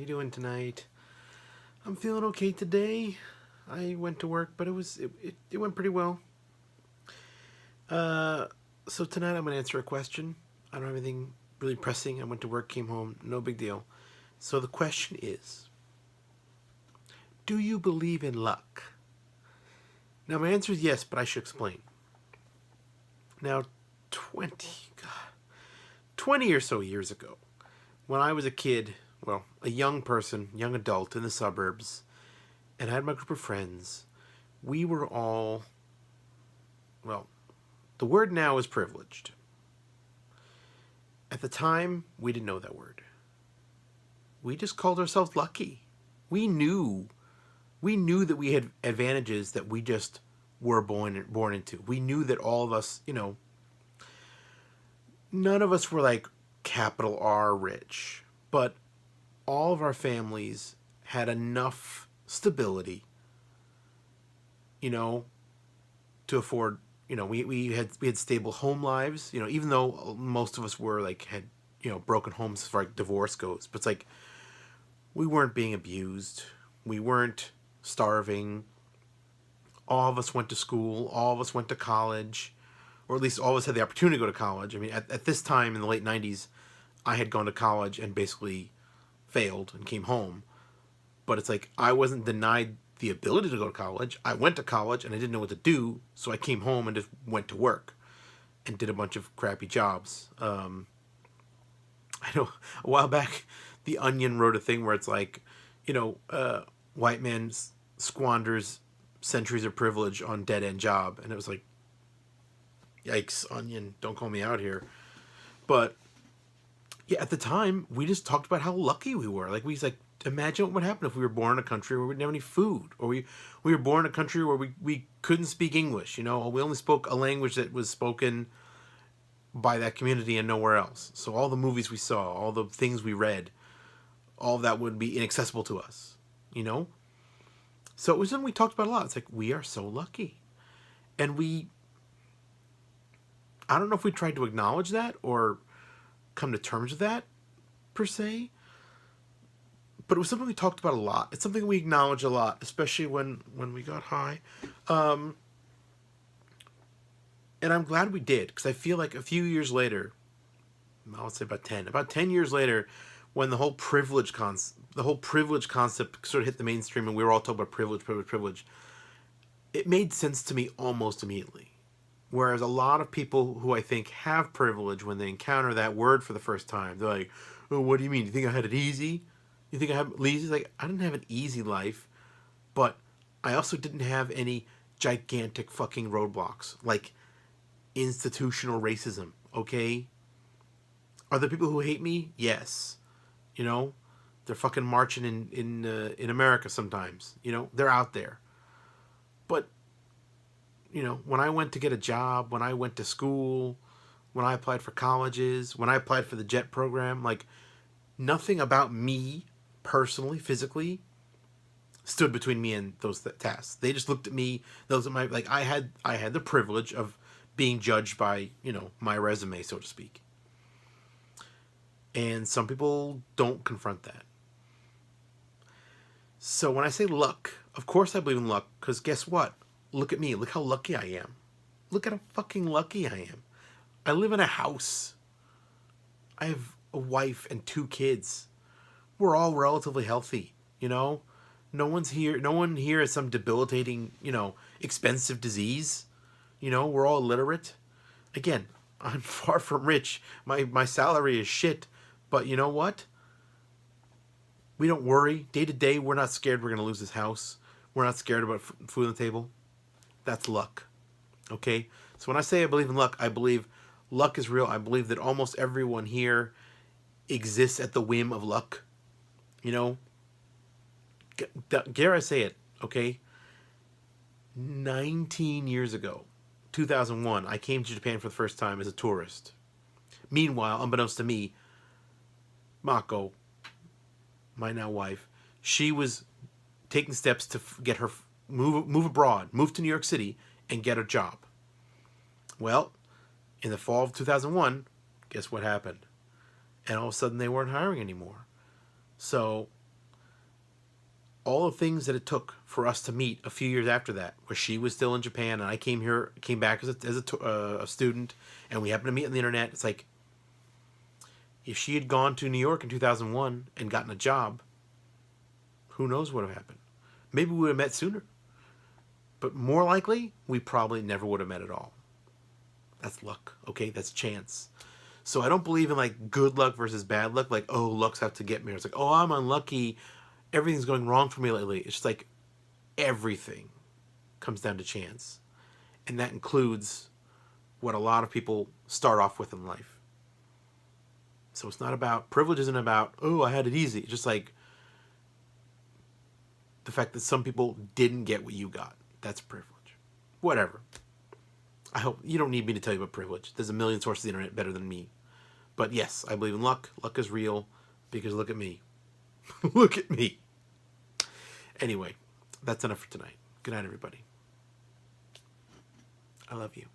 you doing tonight? I'm feeling okay today. I went to work, but it went pretty well. Uh, so tonight I'm gonna answer a question. I don't have anything really pressing. I went to work, came home, no big deal. So the question is, do you believe in luck? Now my answer is yes, but I should explain. Now, 20, God, 20 or so years ago, when I was a kid, well, a young person, young adult in the suburbs, and I had my group of friends, we were all, well, the word now is privileged. At the time, we didn't know that word. We just called ourselves lucky. We knew, we knew that we had advantages that we just were born into. We knew that all of us, none of us were like capital R rich, but all of our families had enough stability, you know, to afford, we had stable home lives, even though most of us were like had, broken homes as far as divorce goes. But it's like we weren't being abused. We weren't starving. All of us went to school. All of us went to college, or at least all of us had the opportunity to go to college. I mean, at this time in the late 90s, I had gone to college and basically failed and came home. But it's like I wasn't denied the ability to go to college. I went to college and I didn't know what to do, so I came home and just went to work and did a bunch of crappy jobs. I know a while back, The Onion wrote a thing where it's like, white man squanders centuries of privilege on dead end job, and it was like, yikes, Onion, don't call me out here. But yeah, at the time, we just talked about how lucky we were. Like, we was like, imagine what would happen if we were born in a country where we didn't have any food, or we were born in a country where we couldn't speak English. We only spoke a language that was spoken by that community and nowhere else. So all the movies we saw, all the things we read, all of that would be inaccessible to us. So it was something we talked about a lot. It's like, we are so lucky. And I don't know if we tried to acknowledge that or come to terms with that, per se. But it was something we talked about a lot. It's something we acknowledge a lot, especially when we got high. And I'm glad we did, because I feel like a few years later, I would say about 10 years later, when the whole privilege concept sort of hit the mainstream and we were all talking about privilege, it made sense to me almost immediately. Whereas a lot of people who I think have privilege, when they encounter that word for the first time, they're like, oh, what do you mean? You think I had it easy? You think I have it easy? Like, I didn't have an easy life, but I also didn't have any gigantic fucking roadblocks, like institutional racism, okay? Are there people who hate me? Yes. They're fucking marching in America sometimes. They're out there. But when I went to get a job, when I went to school, when I applied for colleges, when I applied for the JET program, like, nothing about me personally, physically, stood between me and those tasks. They just looked at me. Those are my, like, I had the privilege of being judged by my resume, so to speak. And some people don't confront that. So when I say luck, of course I believe in luck, because guess what? Look at me. Look how lucky I am. Look at how fucking lucky I am. I live in a house. I have a wife and 2 kids. We're all relatively healthy, No one here has some debilitating, expensive disease. We're all illiterate. Again, I'm far from rich. My salary is shit. But you know what? We don't worry. Day to day, we're not scared we're going to lose this house. We're not scared about food on the table. That's luck. Okay? So when I say I believe in luck, I believe luck is real. I believe that almost everyone here exists at the whim of luck. Dare I say it, okay? 19 years ago, 2001, I came to Japan for the first time as a tourist. Meanwhile, unbeknownst to me, Mako, my now wife, she was taking steps to get her move abroad, move to New York City, and get a job. Well, in the fall of 2001, guess what happened? And all of a sudden they weren't hiring anymore. So all the things that it took for us to meet a few years after that, where she was still in Japan and I came back as a student, and we happened to meet on the internet. It's like, if she had gone to New York in 2001 and gotten a job, who knows what would have happened? Maybe we would have met sooner. But more likely, we probably never would have met at all. That's luck, okay? That's chance. So I don't believe in like good luck versus bad luck. Like, oh, luck's out to get me. It's like, oh, I'm unlucky. Everything's going wrong for me lately. It's just like everything comes down to chance. And that includes what a lot of people start off with in life. So it's not about, privilege isn't about, oh, I had it easy. It's just like the fact that some people didn't get what you got. That's privilege. Whatever. I hope you don't need me to tell you about privilege. There's a million sources on the internet better than me. But yes, I believe in luck. Luck is real because look at me. Look at me. Anyway, that's enough for tonight. Good night, everybody. I love you.